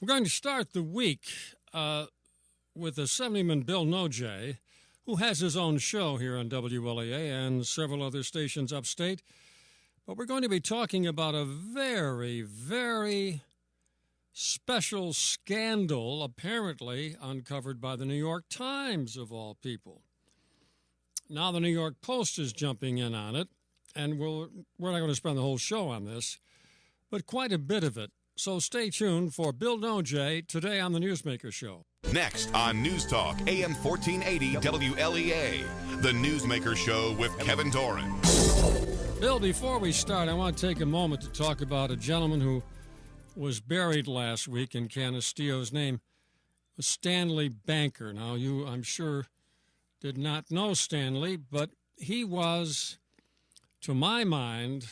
We're going to start the week with Assemblyman Bill Nojay, who has his own show here on WLAA and several other stations upstate. But we're going to be talking about a very, very special scandal apparently uncovered by the New York Times, of all people. Now the New York Post is jumping in on it, and we're not going to spend the whole show on this, but quite a bit of it. So stay tuned for Bill Nojay today on the Newsmaker Show. Next on News Talk, AM 1480 WLEA, the Newsmaker Show with Kevin Doran. Bill, before we start, I want to take a moment to talk about a gentleman who was buried last week in Canisteo. His name was Stanley Banker. Now, you, I'm sure, did not know Stanley, but he was, to my mind,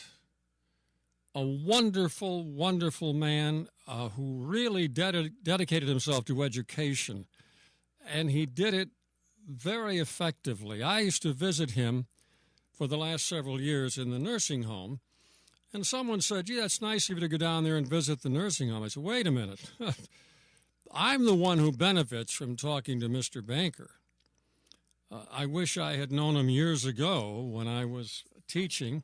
a wonderful, wonderful man who really dedicated himself to education, and he did it very effectively. I used to visit him for the last several years in the nursing home, and someone said, gee, that's nice of you to go down there and visit the nursing home. I said, wait a minute. I'm the one who benefits from talking to Mr. Banker. I wish I had known him years ago when I was teaching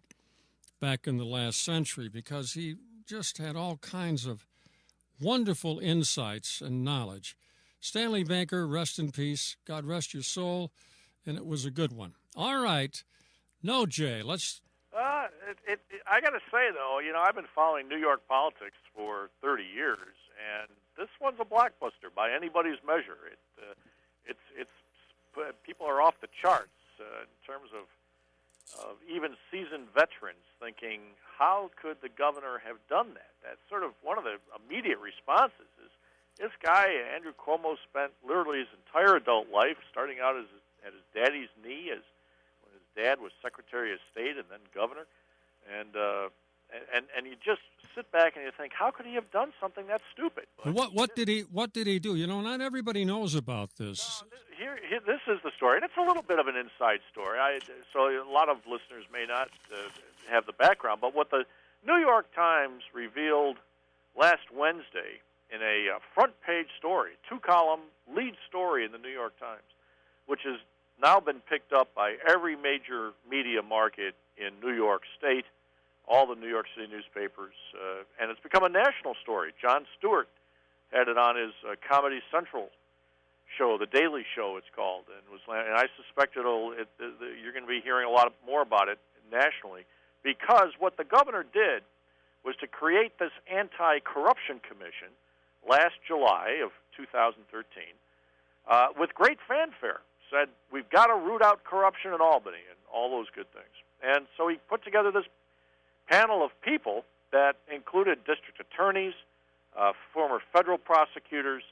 back in the last century, because he just had all kinds of wonderful insights and knowledge. Stanley Banker, rest in peace. God rest your soul. And it was a good one. All right. Nojay, let's... I got to say, though, I've been following New York politics for 30 years, and this one's a blockbuster by anybody's measure. It's people are off the charts in terms of even seasoned veterans thinking, how could the governor have done that? That's sort of one of the immediate responses is this guy, Andrew Cuomo, spent literally his entire adult life starting out at his daddy's knee when his dad was Secretary of State and then governor. And you just sit back and you think, how could he have done something that stupid? But what did he do? Not everybody knows about this. Here, this is the story, and it's a little bit of an inside story. So a lot of listeners may not have the background, but what the New York Times revealed last Wednesday in a front-page story, two-column lead story in the New York Times, which has now been picked up by every major media market in New York State, all the New York City newspapers, and it's become a national story. Jon Stewart had it on his Comedy Central show, The Daily Show it's called, and I suspect you're going to be hearing a lot more about it nationally, because what the governor did was to create this anti-corruption commission last July of 2013 with great fanfare. Said, we've got to root out corruption in Albany and all those good things. And so he put together this panel of people that included district attorneys, former federal prosecutors,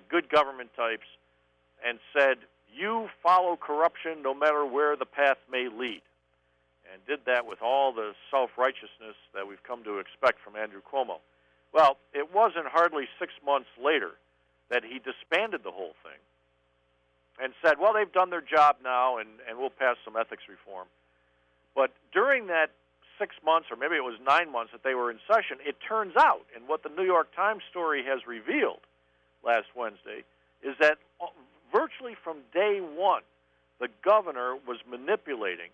good government types, and said, you follow corruption no matter where the path may lead. And did that with all the self-righteousness that we've come to expect from Andrew Cuomo. Well, it wasn't hardly 6 months later that he disbanded the whole thing and said, well, they've done their job now, and we'll pass some ethics reform. But during that 6 months, or maybe it was 9 months that they were in session, it turns out, and what the New York Times story has revealed last Wednesday, is that virtually from day one, the governor was manipulating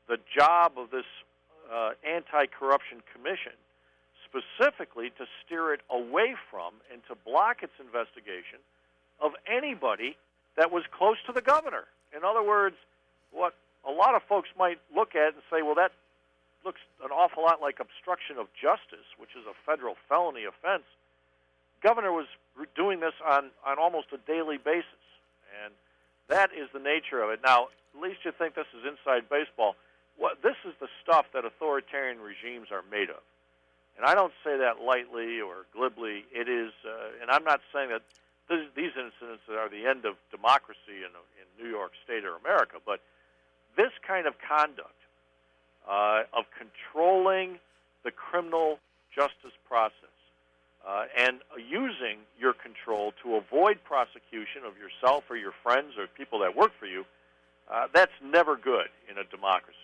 the job of this anti-corruption commission specifically to steer it away from and to block its investigation of anybody that was close to the governor. In other words, what a lot of folks might look at and say, well, that looks an awful lot like obstruction of justice, which is a federal felony offense. Governor was doing this on almost a daily basis, and that is the nature of it. Now, at least you think this is inside baseball. This is the stuff that authoritarian regimes are made of. And I don't say that lightly or glibly. It is, and I'm not saying that these incidents are the end of democracy in New York State or America, but this kind of conduct of controlling the criminal justice process and using your control to avoid prosecution of yourself or your friends or people that work for you, that's never good in a democracy.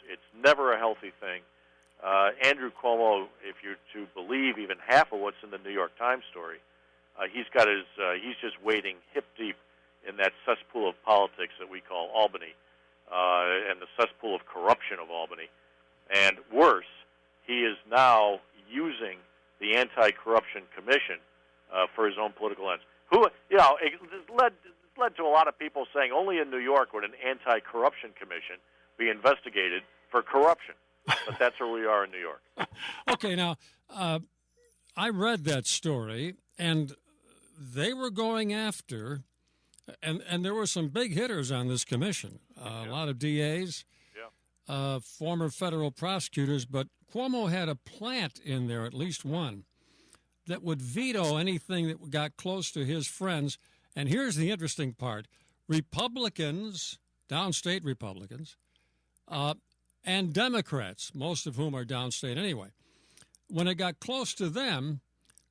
It's never a healthy thing. Andrew Cuomo, if you're to believe even half of what's in the New York Times story, He's just wading hip deep in that cesspool of politics that we call Albany, and the cesspool of corruption of Albany. And worse, he is now using the Anti-Corruption Commission for his own political ends. It led to a lot of people saying only in New York would an Anti-Corruption Commission be investigated for corruption. But that's where we are in New York. Okay, now, I read that story, and they were going after, and there were some big hitters on this commission, a lot of DAs, former federal prosecutors, but Cuomo had a plant in there, at least one, that would veto anything that got close to his friends. And here's the interesting part. Republicans, downstate Republicans, and Democrats, most of whom are downstate anyway, when it got close to them,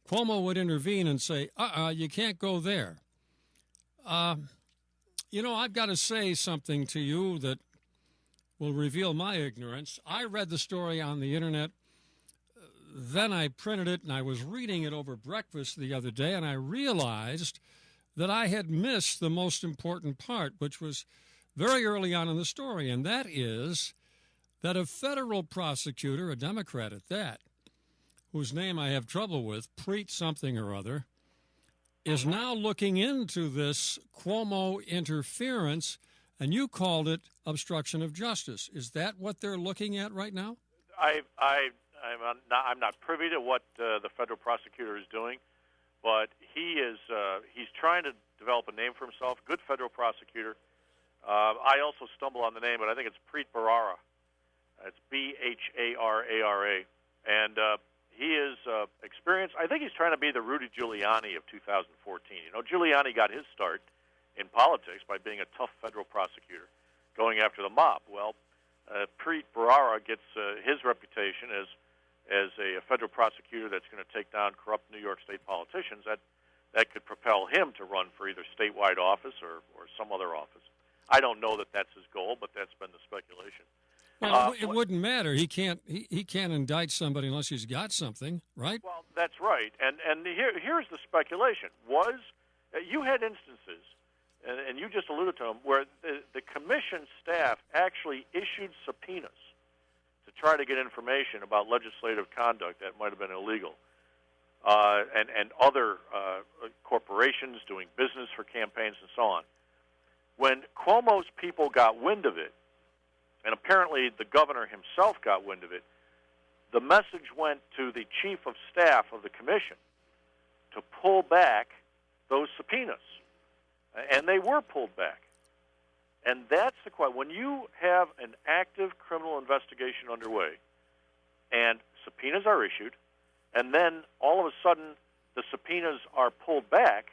Cuomo would intervene and say, you can't go there. I've got to say something to you that will reveal my ignorance. I read the story on the Internet, then I printed it, and I was reading it over breakfast the other day, and I realized that I had missed the most important part, which was very early on in the story, and that is that a federal prosecutor, a Democrat at that, whose name I have trouble with, Preet something or other, is now looking into this Cuomo interference, and you called it obstruction of justice. Is that what they're looking at right now? I'm not privy to what the federal prosecutor is doing, but he's trying to develop a name for himself. Good federal prosecutor. I also stumble on the name, but I think it's Preet Bharara. It's Bharara, and he is experienced. I think he's trying to be the Rudy Giuliani of 2014. Giuliani got his start in politics by being a tough federal prosecutor, going after the mob. Well, Preet Bharara gets his reputation as a federal prosecutor that's going to take down corrupt New York State politicians. That could propel him to run for either statewide office or some other office. I don't know that that's his goal, but that's been the speculation. Well, it wouldn't matter. He can't indict somebody unless he's got something, right? Well, that's right. And here's the speculation. You had instances, and you just alluded to them, where the commission staff actually issued subpoenas to try to get information about legislative conduct that might have been illegal, and other corporations doing business for campaigns and so on. When Cuomo's people got wind of it, and apparently the governor himself got wind of it, the message went to the chief of staff of the commission to pull back those subpoenas. And they were pulled back. And that's the question. When you have an active criminal investigation underway and subpoenas are issued, and then all of a sudden the subpoenas are pulled back,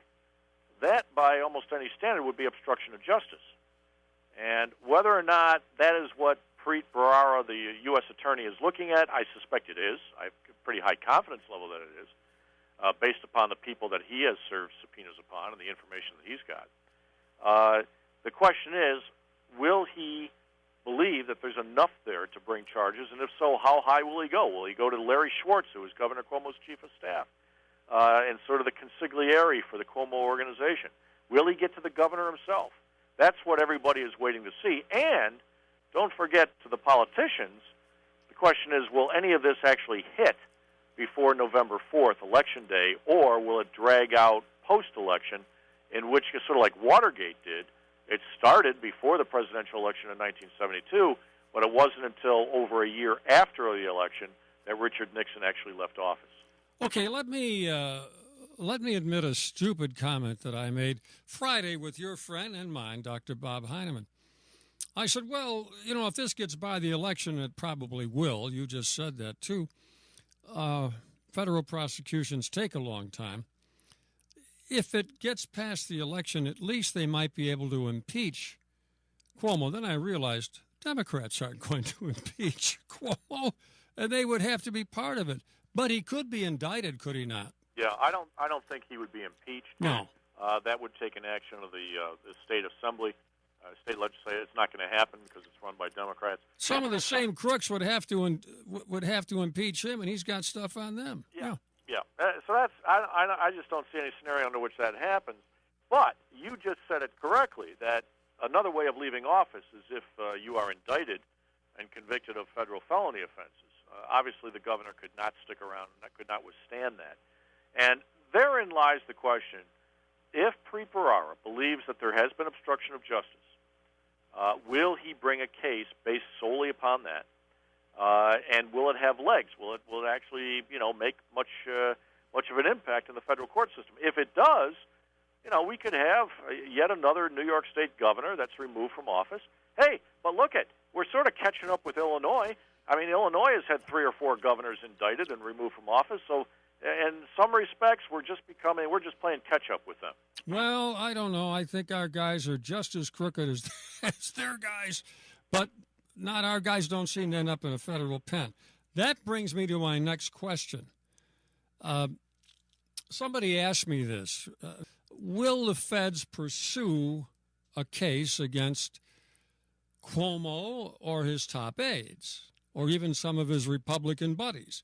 that by almost any standard would be obstruction of justice. And whether or not that is what Preet Bharara, the U.S. attorney, is looking at, I suspect it is. I have a pretty high confidence level that it is, based upon the people that he has served subpoenas upon and the information that he's got. The question is, will he believe that there's enough there to bring charges? And if so, how high will he go? Will he go to Larry Schwartz, who is Governor Cuomo's chief of staff, and sort of the consigliere for the Cuomo organization? Will he get to the governor himself? That's what everybody is waiting to see. And don't forget, to the politicians, the question is, will any of this actually hit before November 4th, Election Day, or will it drag out post-election, in which, sort of like Watergate did, it started before the presidential election in 1972, but it wasn't until over a year after the election that Richard Nixon actually left office. Okay, let me admit a stupid comment that I made Friday with your friend and mine, Dr. Bob Heineman. I said, well, if this gets by the election, it probably will. You just said that, too. Federal prosecutions take a long time. If it gets past the election, at least they might be able to impeach Cuomo. Then I realized Democrats aren't going to impeach Cuomo, and they would have to be part of it. But he could be indicted, could he not? Yeah, I don't think he would be impeached. No. That would take an action of the state assembly, state legislature. It's not going to happen because it's run by Democrats. Some of the same crooks would have to impeach him, and he's got stuff on them. Yeah. Yeah. So that's I just don't see any scenario under which that happens. But you just said it correctly, that another way of leaving office is if you are indicted and convicted of federal felony offenses. Obviously, the governor could not stick around and could not withstand that. And therein lies the question, if Preet Bharara believes that there has been obstruction of justice, will he bring a case based solely upon that? And will it have legs? Will it actually, make much of an impact in the federal court system? If it does, we could have yet another New York State governor that's removed from office. Hey, but look we're sort of catching up with Illinois. I mean, Illinois has had 3 or 4 governors indicted and removed from office. So, in some respects, we're just playing catch up with them. Well, I don't know. I think our guys are just as crooked as their guys, but not our guys don't seem to end up in a federal pen. That brings me to my next question. Somebody asked me this. Will the feds pursue a case against Cuomo or his top aides, or even some of his Republican buddies?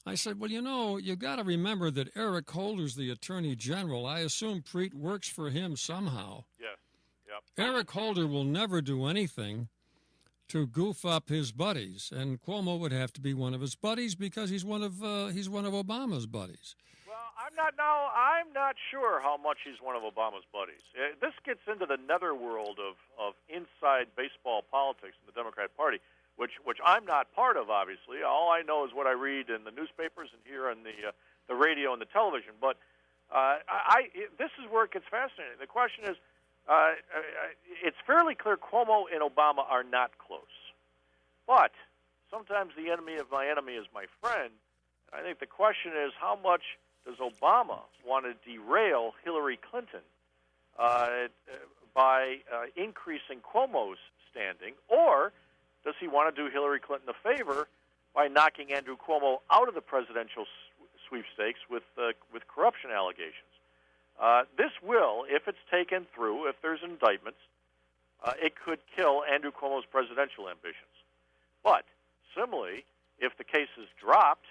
I said, well, you got to remember that Eric Holder's the Attorney General. I assume Preet works for him somehow. Yes. Yep. Eric Holder will never do anything to goof up his buddies, and Cuomo would have to be one of his buddies because he's one of Obama's buddies. Well, I'm not sure how much he's one of Obama's buddies. This gets into the netherworld of inside baseball politics in the Democratic Party, which I'm not part of, obviously. All I know is what I read in the newspapers and hear on the radio and the television. But this is where it gets fascinating. The question is, it's fairly clear Cuomo and Obama are not close. But sometimes the enemy of my enemy is my friend. I think the question is, how much does Obama want to derail Hillary Clinton by increasing Cuomo's standing, or does he want to do Hillary Clinton a favor by knocking Andrew Cuomo out of the presidential sweepstakes with corruption allegations? This will, if it's taken through, if there's indictments, it could kill Andrew Cuomo's presidential ambitions. But similarly, if the case is dropped,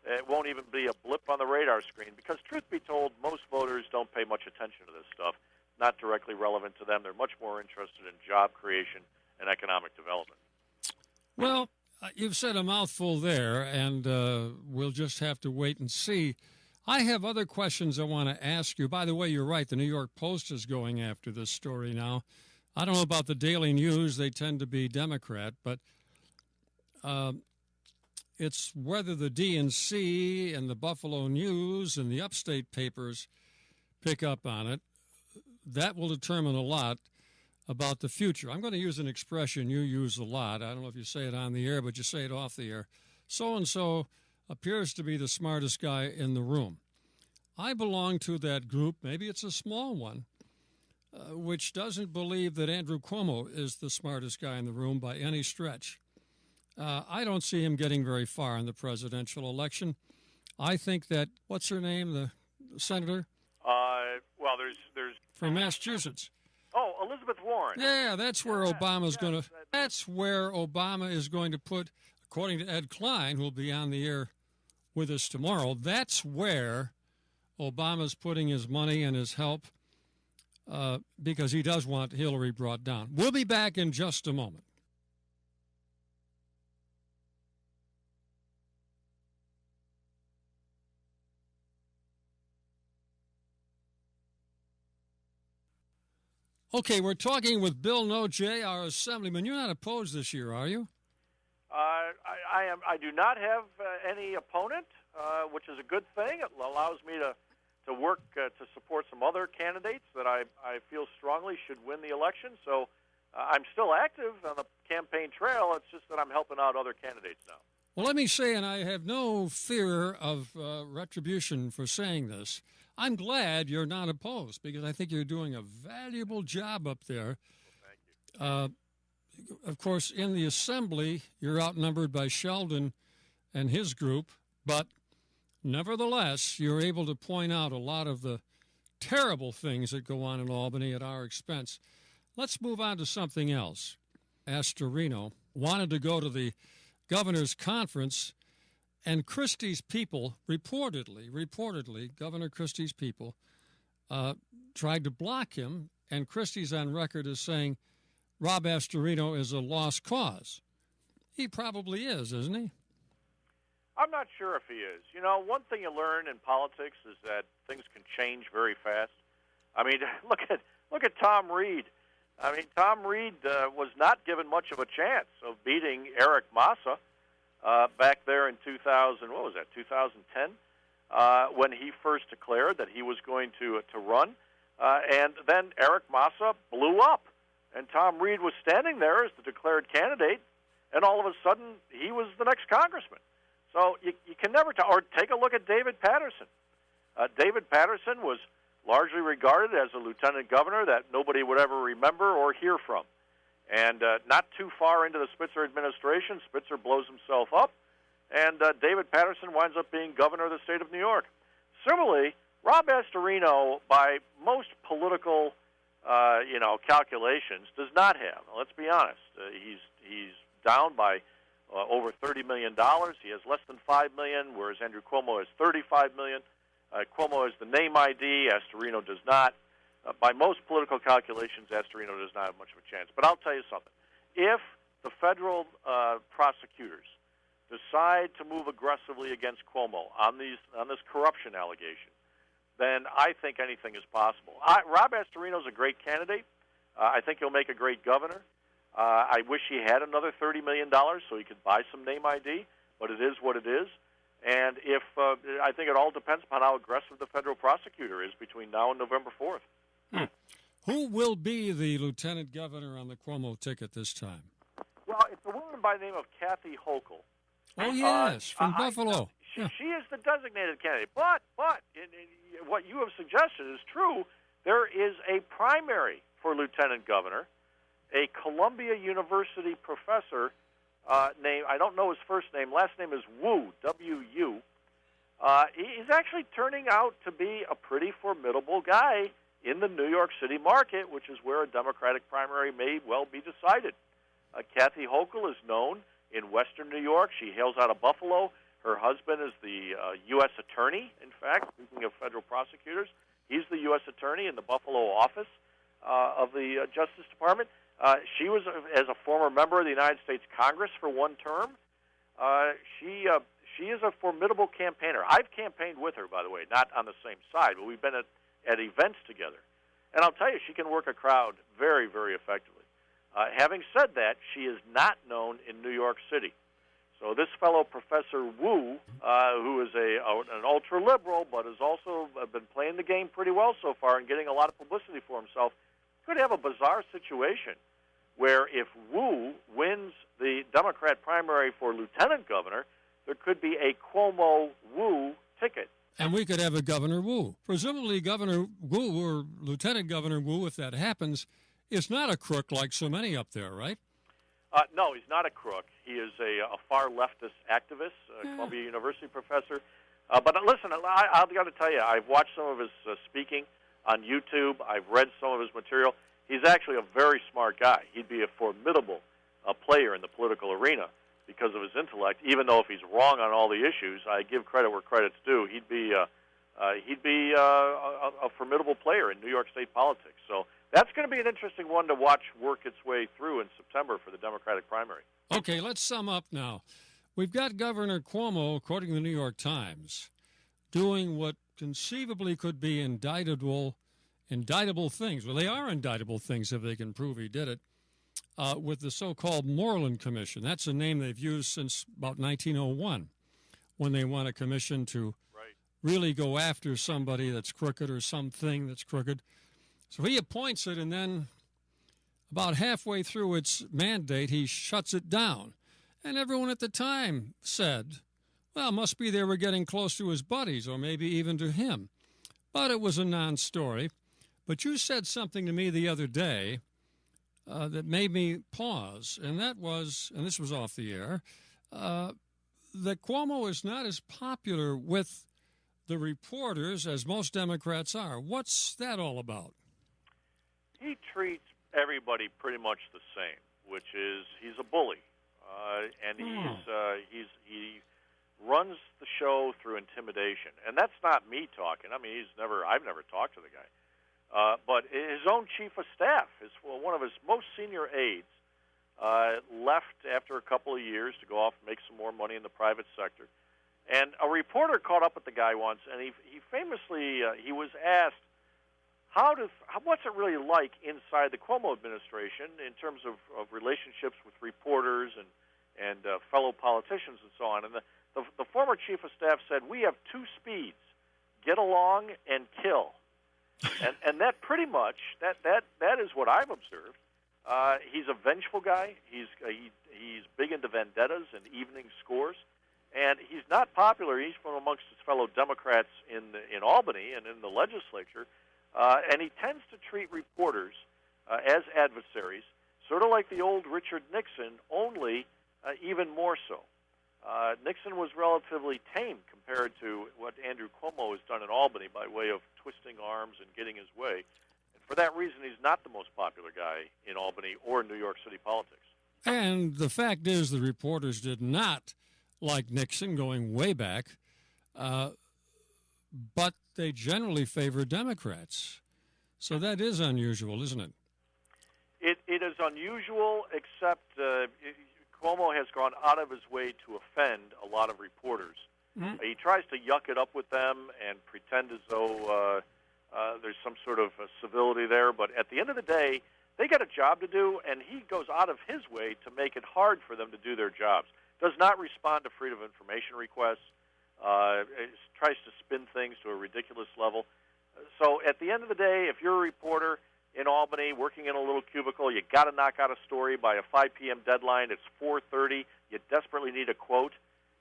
it won't even be a blip on the radar screen because, truth be told, most voters don't pay much attention to this stuff, not directly relevant to them. They're much more interested in job creation and economic development. Well, you've said a mouthful there, and we'll just have to wait and see. I have other questions I want to ask you. By the way, you're right. The New York Post is going after this story now. I don't know about the Daily News. They tend to be Democrat, but it's whether the DNC and the Buffalo News and the upstate papers pick up on it. That will determine a lot about the future. I'm going to use an expression you use a lot. I don't know if you say it on the air, but you say it off the air. So-and-so appears to be the smartest guy in the room. I belong to that group, maybe it's a small one, which doesn't believe that Andrew Cuomo is the smartest guy in the room by any stretch. I don't see him getting very far in the presidential election. I think that, what's her name, the senator? Well, there's from Massachusetts. Oh, Elizabeth Warren. Yeah, that's where That's where Obama is going to put, according to Ed Klein, who will be on the air with us tomorrow. That's where Obama's putting his money and his help because he does want Hillary brought down. We'll be back in just a moment. Okay, we're talking with Bill Nojay, our assemblyman. You're not opposed this year, are you? I am. I do not have any opponent, which is a good thing. It allows me to work to support some other candidates that I feel strongly should win the election. So I'm still active on the campaign trail. It's just that I'm helping out other candidates now. Well, let me say, and I have no fear of retribution for saying this, I'm glad you're not opposed because I think you're doing a valuable job up there. Thank you. Of course, in the assembly, you're outnumbered by Sheldon and his group, but nevertheless, you're able to point out a lot of the terrible things that go on in Albany at our expense. Let's move on to something else. Astorino wanted to go to the governor's conference And Christie's people, reportedly, Governor Christie's people tried to block him, and Christie's on record as saying Rob Astorino is a lost cause. He probably is, isn't he? I'm not sure if he is. You know, one thing you learn in politics is that things can change very fast. I mean, look at Tom Reed. I mean, Tom Reed was not given much of a chance of beating Eric Massa back there in 2010, when he first declared that he was going to run. And then Eric Massa blew up, and Tom Reed was standing there as the declared candidate, and all of a sudden he was the next congressman. So you can never tell. Or take a look at David Patterson. David Patterson was largely regarded as a lieutenant governor that nobody would ever remember or hear from. And not too far into the Spitzer administration, Spitzer blows himself up, and David Patterson winds up being governor of the state of New York. Similarly, Rob Astorino, by most political calculations, does not have. Let's be honest. He's down by over $30 million. He has less than $5 million, whereas Andrew Cuomo has $35 million. Cuomo has the name ID. Astorino does not. By most political calculations, Astorino does not have much of a chance. But I'll tell you something. If the federal prosecutors decide to move aggressively against Cuomo on this corruption allegation, then I think anything is possible. Rob Astorino is a great candidate. I think he'll make a great governor. I wish he had another $30 million so he could buy some name ID, but it is what it is. And I think it all depends upon how aggressive the federal prosecutor is between now and November 4th. Who will be the lieutenant governor on the Cuomo ticket this time? Well, it's a woman by the name of Kathy Hochul. Oh, yes, from Buffalo. She is the designated candidate. But what you have suggested is true. There is a primary for lieutenant governor. A Columbia University professor named, I don't know his first name, last name is Wu, W-U. He's actually turning out to be a pretty formidable guy in the New York City market, which is where a Democratic primary may well be decided. Kathy Hochul is known in western New York. She hails out of Buffalo. Her husband is the U.S. attorney, in fact, speaking of federal prosecutors. He's the U.S. attorney in the Buffalo office of the Justice Department. She was, as a former member of the United States Congress for one term, she is a formidable campaigner. I've campaigned with her, by the way, not on the same side, but we've been at events together. And I'll tell you, she can work a crowd very, very effectively. Having said that, she is not known in New York City. So this fellow, Professor Wu, who is an ultra-liberal but has also been playing the game pretty well so far and getting a lot of publicity for himself, could have a bizarre situation where if Wu wins the Democrat primary for lieutenant governor, there could be a Cuomo-Wu ticket. And we could have a Governor Wu. Presumably Governor Wu or Lieutenant Governor Wu, if that happens, is not a crook like so many up there, right? No, he's not a crook. He is a far leftist activist, Columbia University professor. But listen, I've got to tell you, I've watched some of his speaking on YouTube. I've read some of his material. He's actually a very smart guy. He'd be a formidable player in the political arena because of his intellect. Even though if he's wrong on all the issues, I give credit where credit's due. He'd be a formidable player in New York State politics. So that's going to be an interesting one to watch work its way through in September for the Democratic primary. Okay, let's sum up now. We've got Governor Cuomo, according to the New York Times, doing what conceivably could be indictable things. Well, they are indictable things if they can prove he did it, with the so-called Moreland Commission. That's a name they've used since about 1901, when they want a commission to really go after somebody that's crooked or something that's crooked. So he appoints it, and then about halfway through its mandate, he shuts it down. And everyone at the time said, well, must be they were getting close to his buddies or maybe even to him. But it was a non-story. But you said something to me the other day that made me pause, and that was, and this was off the air, that Cuomo is not as popular with the reporters as most Democrats are. What's that all about? He treats everybody pretty much the same, which is he's a bully, and he runs the show through intimidation. And that's not me talking. I mean, I've never talked to the guy. But his own chief of staff, one of his most senior aides, left after a couple of years to go off and make some more money in the private sector. And a reporter caught up with the guy once, and he famously he was asked, what's it really like inside the Cuomo administration in terms of relationships with reporters and fellow politicians and so on? And the former chief of staff said, we have two speeds, get along and kill. And that pretty much, that is what I've observed. He's a vengeful guy. He's big into vendettas and evening scores. And he's not popular. He's from amongst his fellow Democrats in Albany and in the legislature. And he tends to treat reporters as adversaries, sort of like the old Richard Nixon, only even more so. Nixon was relatively tame compared to what Andrew Cuomo has done in Albany by way of twisting arms and getting his way. And for that reason, he's not the most popular guy in Albany or New York City politics. And the fact is the reporters did not like Nixon going way back, but they generally favor Democrats. So that is unusual, isn't it? It is unusual, except Cuomo has gone out of his way to offend a lot of reporters. Mm-hmm. He tries to yuck it up with them and pretend as though there's some sort of civility there. But at the end of the day, they got a job to do, and he goes out of his way to make it hard for them to do their jobs. Does not respond to freedom of information requests, tries to spin things to a ridiculous level. So at the end of the day, if you're a reporter in Albany working in a little cubicle, you got to knock out a story by a 5 p.m. deadline. It's 4:30. You desperately need a quote,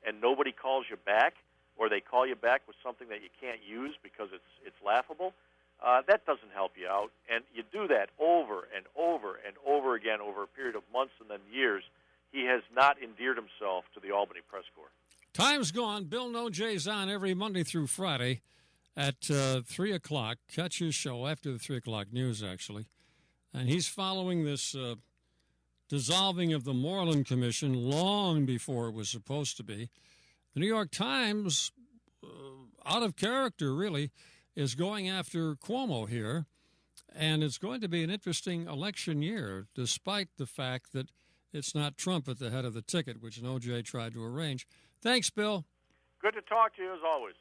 and nobody calls you back, or they call you back with something that you can't use because it's laughable. That doesn't help you out, and you do that over and over and over again over a period of months and then years. He has not endeared himself to the Albany Press Corps. Time's gone. Bill Nojay's on every Monday through Friday at 3 o'clock. Catch his show after the 3 o'clock news, actually. And he's following this dissolving of the Moreland Commission long before it was supposed to be. The New York Times, out of character, really, is going after Cuomo here. And it's going to be an interesting election year, despite the fact that it's not Trump at the head of the ticket, which Nojay tried to arrange. Thanks, Bill. Good to talk to you, as always.